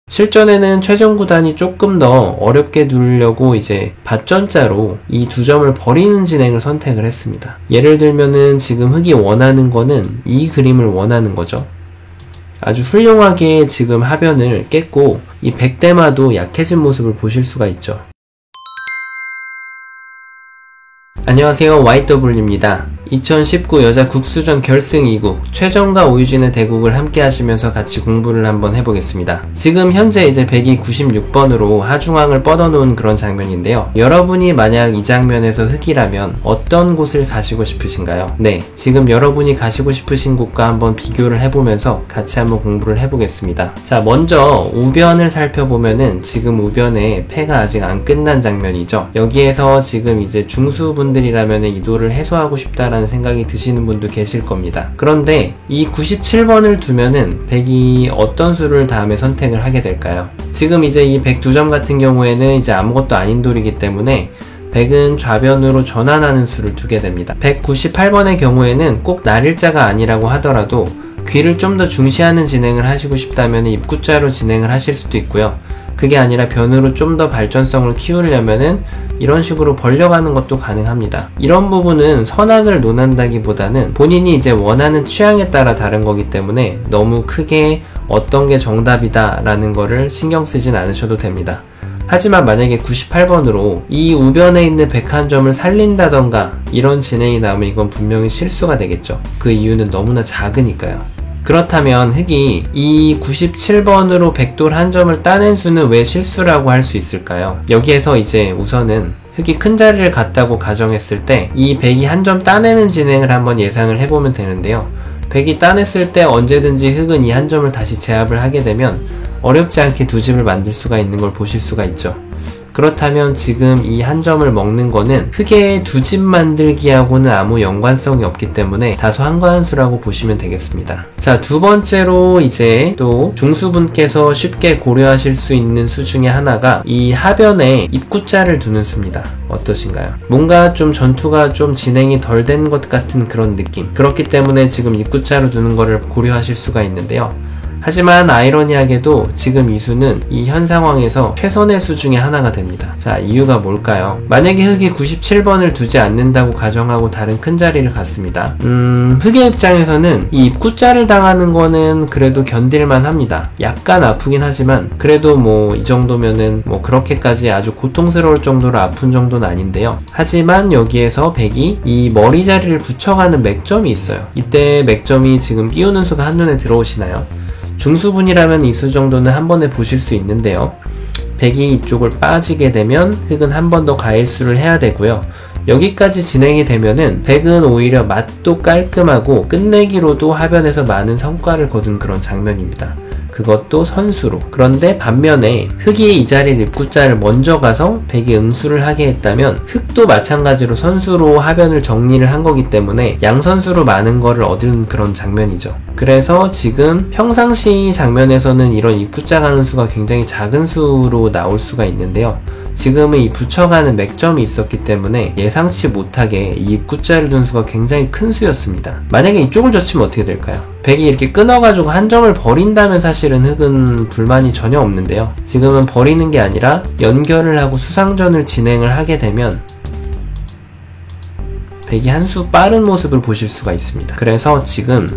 실전에는 최종 구단이 조금 더 어렵게 두려고 이제 밭전자로 이 두 점을 버리는 진행을 선택을 했습니다. 예를 들면은 지금 흑이 원하는 거는 이 그림을 원하는 거죠. 아주 훌륭하게 지금 하변을 깼고 이 백대마도 약해진 모습을 보실 수가 있죠. 안녕하세요, YW입니다. 2019 여자 국수전 결승 2국 최정과 오유진의 대국을 함께 하시면서 같이 공부를 한번 해보겠습니다. 지금 현재 이제 백이 96번으로 하중앙을 뻗어놓은 그런 장면인데요. 여러분이 만약 이 장면에서 흑이라면 어떤 곳을 가시고 싶으신가요? 네, 지금 여러분이 가시고 싶으신 곳과 한번 비교를 해보면서 같이 한번 공부를 해보겠습니다. 자, 먼저 우변을 살펴보면은 지금 우변에 패가 아직 안 끝난 장면이죠. 여기에서 지금 이제 중수분들이라면 이도를 해소하고 싶다라는 생각이 드시는 분도 계실 겁니다. 그런데 이 97번을 두면은 백이 어떤 수를 다음에 선택을 하게 될까요? 지금 이제 이 102점 같은 경우에는 이제 아무것도 아닌 돌이기 때문에 백은 좌변으로 전환하는 수를 두게 됩니다. 198번의 경우에는 꼭 날일자가 아니라고 하더라도 귀를 좀 더 중시하는 진행을 하시고 싶다면 입구자로 진행을 하실 수도 있고요. 그게 아니라 변으로 좀 더 발전성을 키우려면은 이런 식으로 벌려가는 것도 가능합니다. 이런 부분은 선악을 논한다기보다는 본인이 이제 원하는 취향에 따라 다른 거기 때문에 너무 크게 어떤 게 정답이다 라는 거를 신경 쓰진 않으셔도 됩니다. 하지만 만약에 98번으로 이 우변에 있는 101점을 살린다던가 이런 진행이 나오면 이건 분명히 실수가 되겠죠. 그 이유는 너무나 작으니까요. 그렇다면 흑이 이 97번으로 백돌 한 점을 따낸 수는 왜 실수라고 할 수 있을까요? 여기에서 이제 우선은 흑이 큰 자리를 갔다고 가정했을 때 이 백이 한 점 따내는 진행을 한번 예상을 해보면 되는데요. 백이 따냈을 때 언제든지 흑은 이 한 점을 다시 제압을 하게 되면 어렵지 않게 두 집을 만들 수가 있는 걸 보실 수가 있죠. 그렇다면 지금 이 한 점을 먹는 거는 흑의 두 집 만들기하고는 아무 연관성이 없기 때문에 다소 한가한 수라고 보시면 되겠습니다. 자, 두 번째로 이제 또 중수분께서 쉽게 고려하실 수 있는 수 중에 하나가 이 하변에 입구자를 두는 수입니다. 어떠신가요? 뭔가 좀 전투가 좀 진행이 덜 된 것 같은 그런 느낌. 그렇기 때문에 지금 입구자로 두는 거를 고려하실 수가 있는데요. 하지만 아이러니하게도 지금 이 수는 이 현 상황에서 최선의 수 중에 하나가 됩니다. 자, 이유가 뭘까요? 만약에 흑이 97번을 두지 않는다고 가정하고 다른 큰 자리를 갔습니다. 흑의 입장에서는 이 입구자를 당하는 거는 그래도 견딜만 합니다. 약간 아프긴 하지만 그래도 뭐 이 정도면은 뭐 그렇게까지 아주 고통스러울 정도로 아픈 정도는 아닌데요. 하지만 여기에서 백이 이 머리 자리를 붙여가는 맥점이 있어요. 이때 맥점이 지금 끼우는 수가 한눈에 들어오시나요? 중수분이라면 이 수 정도는 한 번에 보실 수 있는데요. 백이 이쪽을 빠지게 되면 흑은 한 번 더 가일수를 해야 되고요. 여기까지 진행이 되면은 백은 오히려 맛도 깔끔하고 끝내기로도 하변에서 많은 성과를 거둔 그런 장면입니다. 그것도 선수로. 그런데 반면에 흑이 이 자리를 입구자를 먼저 가서 백이 응수를 하게 했다면 흑도 마찬가지로 선수로 하변을 정리를 한 거기 때문에 양선수로 많은 거를 얻은 그런 장면이죠. 그래서 지금 평상시 장면에서는 이런 입구자 가는 수가 굉장히 작은 수로 나올 수가 있는데요. 지금은 이 붙여가는 맥점이 있었기 때문에 예상치 못하게 이 입구자를 둔 수가 굉장히 큰 수였습니다. 만약에 이쪽을 젖히면 어떻게 될까요? 백이 이렇게 끊어가지고 한 점을 버린다면 사실은 흑은 불만이 전혀 없는데요. 지금은 버리는 게 아니라 연결을 하고 수상전을 진행을 하게 되면 백이 한 수 빠른 모습을 보실 수가 있습니다. 그래서 지금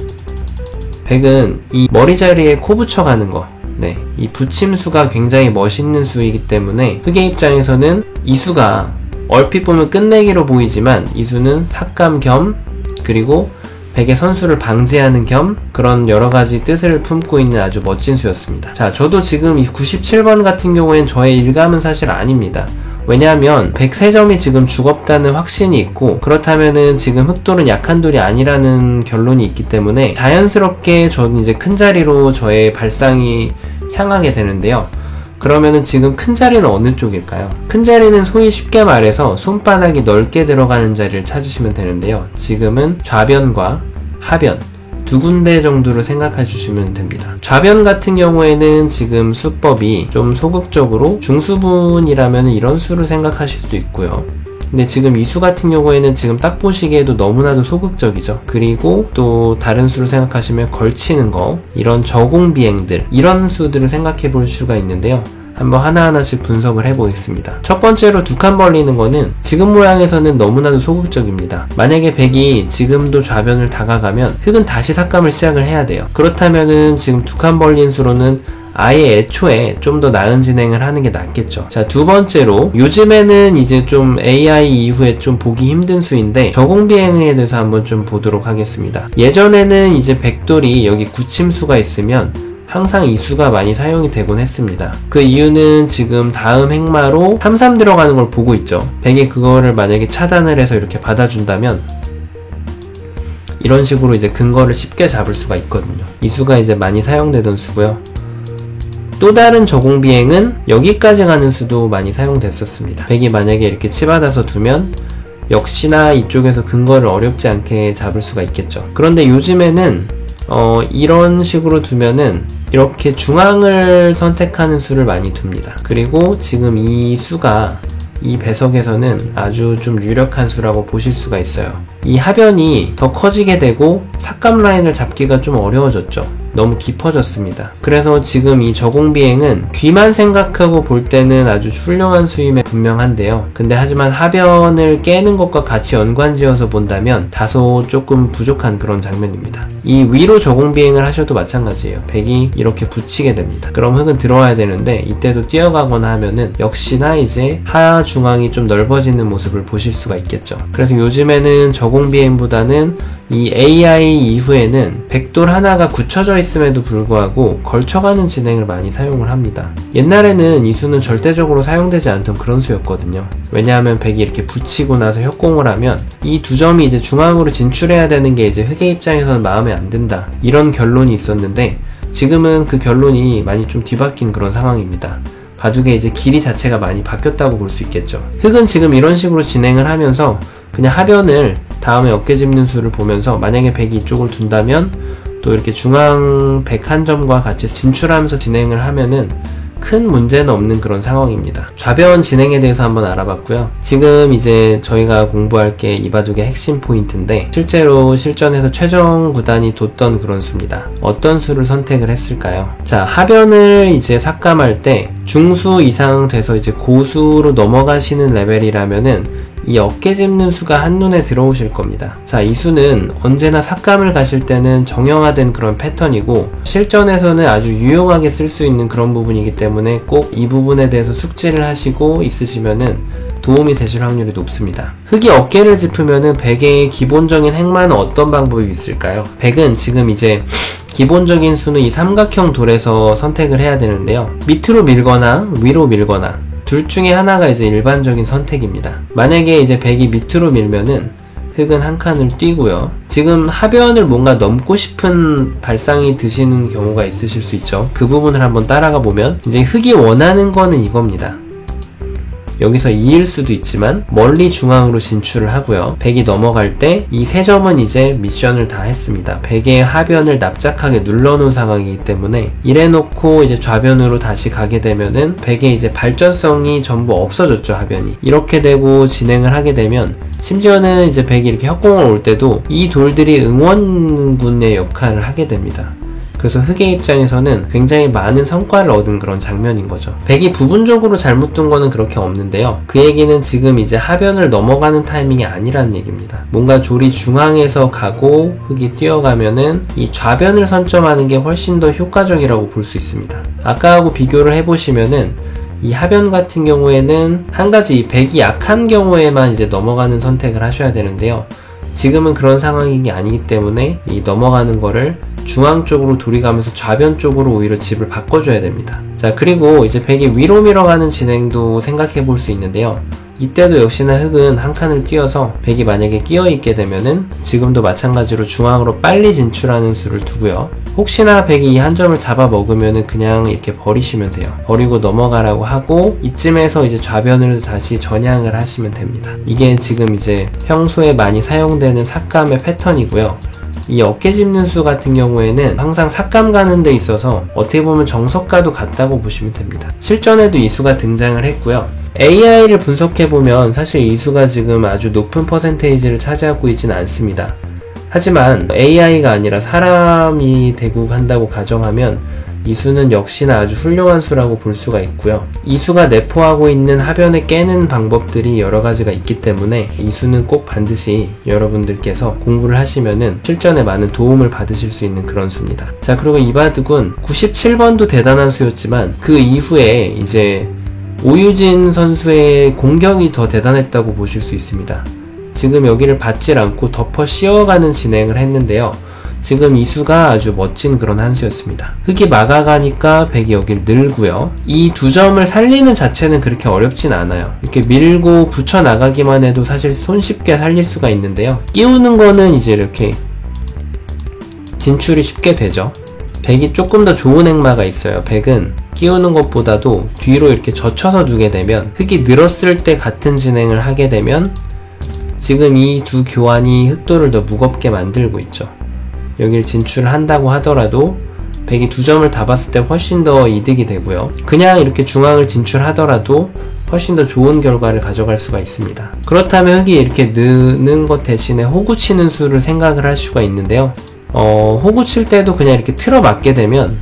백은 이 머리 자리에 코 붙여가는 거, 네, 이 붙임수가 굉장히 멋있는 수이기 때문에 흑의 입장에서는 이 수가 얼핏 보면 끝내기로 보이지만 이 수는 삭감 겸 그리고 백의 선수를 방지하는 겸 그런 여러가지 뜻을 품고 있는 아주 멋진 수였습니다. 자, 저도 지금 이 97번 같은 경우엔 저의 일감은 사실 아닙니다. 왜냐하면 103점이 지금 죽었다는 확신이 있고 그렇다면은 지금 흑돌은 약한 돌이 아니라는 결론이 있기 때문에 자연스럽게 저는 이제 큰 자리로 저의 발상이 향하게 되는데요. 그러면은 지금 큰 자리는 어느 쪽일까요? 큰 자리는 소위 쉽게 말해서 손바닥이 넓게 들어가는 자리를 찾으시면 되는데요. 지금은 좌변과 하변 두 군데 정도로 생각해 주시면 됩니다. 좌변 같은 경우에는 지금 수법이 좀 소극적으로 중수분이라면 이런 수를 생각하실 수도 있고요. 근데 지금 이 수 같은 경우에는 지금 딱 보시기에도 너무나도 소극적이죠. 그리고 또 다른 수를 생각하시면 걸치는 거, 이런 저공 비행들, 이런 수들을 생각해 볼 수가 있는데요. 한번 하나하나씩 분석을 해보겠습니다. 첫 번째로 두 칸 벌리는 거는 지금 모양에서는 너무나도 소극적입니다. 만약에 백이 지금도 좌변을 다가가면 흑은 다시 삭감을 시작을 해야 돼요. 그렇다면은 지금 두 칸 벌린 수로는 아예 애초에 좀 더 나은 진행을 하는 게 낫겠죠. 자, 두 번째로 요즘에는 이제 좀 AI 이후에 좀 보기 힘든 수인데 저공 비행에 대해서 한번 좀 보도록 하겠습니다. 예전에는 이제 백돌이 여기 굳힘수가 있으면 항상 이 수가 많이 사용이 되곤 했습니다. 그 이유는 지금 다음 행마로 3-3 들어가는 걸 보고 있죠. 백이 그거를 만약에 차단을 해서 이렇게 받아준다면 이런 식으로 이제 근거를 쉽게 잡을 수가 있거든요. 이 수가 이제 많이 사용되던 수고요. 또 다른 저공 비행은 여기까지 가는 수도 많이 사용됐었습니다. 백이 만약에 이렇게 치받아서 두면 역시나 이쪽에서 근거를 어렵지 않게 잡을 수가 있겠죠. 그런데 요즘에는 이런 식으로 두면은 이렇게 중앙을 선택하는 수를 많이 둡니다. 그리고 지금 이 수가 이 배석에서는 아주 좀 유력한 수라고 보실 수가 있어요. 이 하변이 더 커지게 되고 삭감 라인을 잡기가 좀 어려워졌죠. 너무 깊어졌습니다. 그래서 지금 이 저공 비행은 귀만 생각하고 볼 때는 아주 훌륭한 수임에 분명한데요. 근데 하지만 하변을 깨는 것과 같이 연관지어서 본다면 다소 조금 부족한 그런 장면입니다. 이 위로 저공 비행을 하셔도 마찬가지예요. 백이 이렇게 붙이게 됩니다. 그럼 흑은 들어와야 되는데 이때도 뛰어가거나 하면은 역시나 이제 하 중앙이 좀 넓어지는 모습을 보실 수가 있겠죠. 그래서 요즘에는 저공 비행보다는 이 AI 이후에는 백돌 하나가 굳혀져 있음에도 불구하고 걸쳐가는 진행을 많이 사용을 합니다. 옛날에는 이 수는 절대적으로 사용되지 않던 그런 수였거든요. 왜냐하면 백이 이렇게 붙이고 나서 협공을 하면 이 두 점이 이제 중앙으로 진출해야 되는 게 이제 흑의 입장에서는 마음에 안 든다, 이런 결론이 있었는데 지금은 그 결론이 많이 좀 뒤바뀐 그런 상황입니다. 바둑의 이제 길이 자체가 많이 바뀌었다고 볼 수 있겠죠. 흑은 지금 이런 식으로 진행을 하면서 그냥 하변을 다음에 어깨 짚는 수를 보면서 만약에 백이 이쪽을 둔다면 또 이렇게 중앙 백 한 점과 같이 진출하면서 진행을 하면은 큰 문제는 없는 그런 상황입니다. 좌변 진행에 대해서 한번 알아봤고요. 지금 이제 저희가 공부할 게 이 바둑의 핵심 포인트인데 실제로 실전에서 최정 구단이 뒀던 그런 수입니다. 어떤 수를 선택을 했을까요? 자, 하변을 이제 삭감할 때 중수 이상 돼서 이제 고수로 넘어가시는 레벨이라면은 이 어깨 짚는 수가 한눈에 들어오실 겁니다. 자, 이 수는 언제나 삭감을 가실 때는 정형화된 그런 패턴이고 실전에서는 아주 유용하게 쓸 수 있는 그런 부분이기 때문에 꼭 이 부분에 대해서 숙지를 하시고 있으시면은 도움이 되실 확률이 높습니다. 흑이 어깨를 짚으면은 백의 기본적인 행마는 어떤 방법이 있을까요? 백은 지금 이제 기본적인 수는 이 삼각형 돌에서 선택을 해야 되는데요. 밑으로 밀거나 위로 밀거나 둘 중에 하나가 이제 일반적인 선택입니다. 만약에 이제 백이 밑으로 밀면은 흑은 한 칸을 뛰고요. 지금 하변을 뭔가 넘고 싶은 발상이 드시는 경우가 있으실 수 있죠. 그 부분을 한번 따라가 보면 이제 흑이 원하는 거는 이겁니다. 여기서 2일 수도 있지만 멀리 중앙으로 진출을 하고요. 백이 넘어갈 때 이 세 점은 이제 미션을 다 했습니다. 백의 하변을 납작하게 눌러놓은 상황이기 때문에 이래놓고 이제 좌변으로 다시 가게 되면은 백의 이제 발전성이 전부 없어졌죠. 하변이 이렇게 되고 진행을 하게 되면 심지어는 이제 백이 이렇게 협공을 올 때도 이 돌들이 응원군의 역할을 하게 됩니다. 그래서 흑의 입장에서는 굉장히 많은 성과를 얻은 그런 장면인 거죠. 백이 부분적으로 잘못 둔 거는 그렇게 없는데요. 그 얘기는 지금 이제 하변을 넘어가는 타이밍이 아니라는 얘기입니다. 뭔가 졸이 중앙에서 가고 흑이 뛰어가면은 이 좌변을 선점하는 게 훨씬 더 효과적이라고 볼 수 있습니다. 아까하고 비교를 해보시면은 이 하변 같은 경우에는 한 가지 이 백이 약한 경우에만 이제 넘어가는 선택을 하셔야 되는데요. 지금은 그런 상황이 아니기 때문에 이 넘어가는 거를 중앙 쪽으로 돌이 가면서 좌변 쪽으로 오히려 집을 바꿔줘야 됩니다. 자, 그리고 이제 백이 위로 밀어가는 진행도 생각해 볼 수 있는데요. 이때도 역시나 흑은 한 칸을 뛰어서 백이 만약에 끼어 있게 되면은 지금도 마찬가지로 중앙으로 빨리 진출하는 수를 두고요. 혹시나 백이 이 한 점을 잡아 먹으면은 그냥 이렇게 버리시면 돼요. 버리고 넘어가라고 하고 이쯤에서 이제 좌변을 다시 전향을 하시면 됩니다. 이게 지금 이제 평소에 많이 사용되는 삭감의 패턴이고요. 이 어깨 짚는 수 같은 경우에는 항상 삭감 가는 데 있어서 어떻게 보면 정석과도 같다고 보시면 됩니다. 실전에도 이 수가 등장을 했고요. AI를 분석해보면 사실 이 수가 지금 아주 높은 퍼센테이지를 차지하고 있지는 않습니다. 하지만 AI가 아니라 사람이 대국한다고 가정하면 이 수는 역시나 아주 훌륭한 수라고 볼 수가 있고요. 이 수가 내포하고 있는 하변을 깨는 방법들이 여러 가지가 있기 때문에 이 수는 꼭 반드시 여러분들께서 공부를 하시면은 실전에 많은 도움을 받으실 수 있는 그런 수입니다. 자, 그리고 이 바둑은 97번도 대단한 수였지만 그 이후에 이제 오유진 선수의 공격이 더 대단했다고 보실 수 있습니다. 지금 여기를 받질 않고 덮어 씌워가는 진행을 했는데요. 지금 이 수가 아주 멋진 그런 한 수였습니다. 흙이 막아가니까 백이 여기를 늘고요. 이 두 점을 살리는 자체는 그렇게 어렵진 않아요. 이렇게 밀고 붙여나가기만 해도 사실 손쉽게 살릴 수가 있는데요. 끼우는 거는 이제 이렇게 진출이 쉽게 되죠. 백이 조금 더 좋은 행마가 있어요. 백은 끼우는 것보다도 뒤로 이렇게 젖혀서 두게 되면 흙이 늘었을 때 같은 진행을 하게 되면 지금 이 두 교환이 흑도를 더 무겁게 만들고 있죠. 여기를 진출을 한다고 하더라도 백이 두 점을 다 봤을 때 훨씬 더 이득이 되고요. 그냥 이렇게 중앙을 진출하더라도 훨씬 더 좋은 결과를 가져갈 수가 있습니다. 그렇다면 흙이 이렇게 느는 것 대신에 호구 치는 수를 생각을 할 수가 있는데요. 호구 칠 때도 그냥 이렇게 틀어 맞게 되면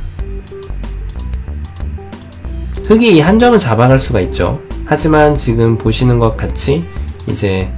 흙이 이 한 점을 잡아갈 수가 있죠. 하지만 지금 보시는 것 같이 이제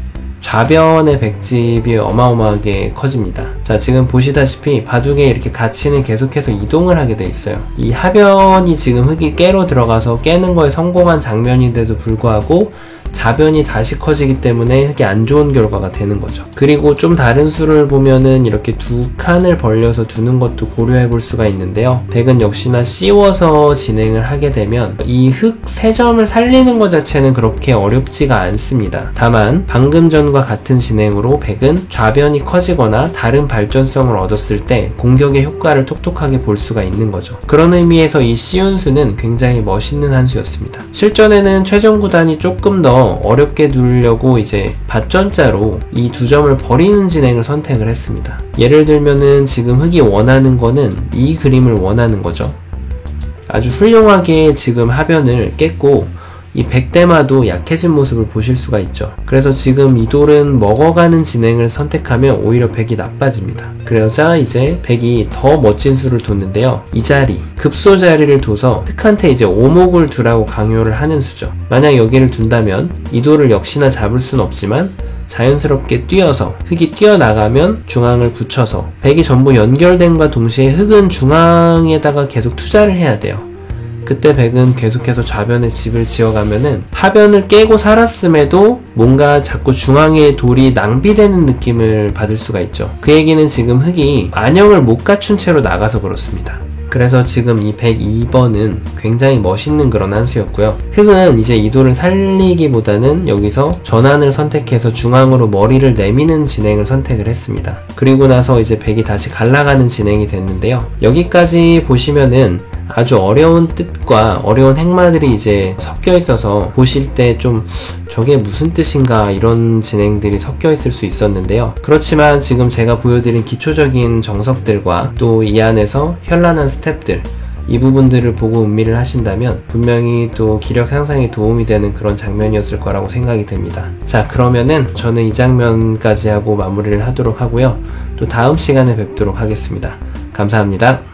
좌변의 백집이 어마어마하게 커집니다. 자, 지금 보시다시피 바둑에 이렇게 가치는 계속해서 이동을 하게 돼 있어요. 이 하변이 지금 흙이 깨로 들어가서 깨는 거에 성공한 장면인데도 불구하고 좌변이 다시 커지기 때문에 흙이 안 좋은 결과가 되는 거죠. 그리고 좀 다른 수를 보면은 이렇게 두 칸을 벌려서 두는 것도 고려해 볼 수가 있는데요. 백은 역시나 씌워서 진행을 하게 되면 이 흙 세 점을 살리는 것 자체는 그렇게 어렵지가 않습니다. 다만 방금 전과 같은 진행으로 백은 좌변이 커지거나 다른 발전성을 얻었을 때 공격의 효과를 톡톡하게 볼 수가 있는 거죠. 그런 의미에서 이 쉬운 수는 굉장히 멋있는 한 수였습니다. 실전에는 최종 구단이 조금 더 어렵게 두려고 이제 밭전자로 이 두 점을 버리는 진행을 선택을 했습니다. 예를 들면은 지금 흙이 원하는 거는 이 그림을 원하는 거죠. 아주 훌륭하게 지금 하변을 깼고 이 백대마도 약해진 모습을 보실 수가 있죠. 그래서 지금 이 돌은 먹어가는 진행을 선택하면 오히려 백이 나빠집니다. 그러자 이제 백이 더 멋진 수를 뒀는데요. 이 자리, 급소 자리를 둬서 흙한테 이제 오목을 두라고 강요를 하는 수죠. 만약 여기를 둔다면 이 돌을 역시나 잡을 수는 없지만 자연스럽게 뛰어서 흙이 뛰어나가면 중앙을 붙여서 백이 전부 연결됨과 동시에 흙은 중앙에다가 계속 투자를 해야 돼요. 그때 백은 계속해서 좌변에 집을 지어가면은 하변을 깨고 살았음에도 뭔가 자꾸 중앙에 돌이 낭비되는 느낌을 받을 수가 있죠. 그 얘기는 지금 흙이 안형을 못 갖춘 채로 나가서 그렇습니다. 그래서 지금 이 102번은 굉장히 멋있는 그런 한 수였고요. 흙은 이제 이 돌을 살리기보다는 여기서 전환을 선택해서 중앙으로 머리를 내미는 진행을 선택을 했습니다. 그리고 나서 이제 백이 다시 갈라가는 진행이 됐는데요. 여기까지 보시면은 아주 어려운 뜻과 어려운 행마들이 이제 섞여 있어서 보실 때 좀 저게 무슨 뜻인가 이런 진행들이 섞여 있을 수 있었는데요. 그렇지만 지금 제가 보여드린 기초적인 정석들과 또 이 안에서 현란한 스텝들, 이 부분들을 보고 음미를 하신다면 분명히 또 기력 향상에 도움이 되는 그런 장면이었을 거라고 생각이 됩니다. 자, 그러면은 저는 이 장면까지 하고 마무리를 하도록 하고요. 또 다음 시간에 뵙도록 하겠습니다. 감사합니다.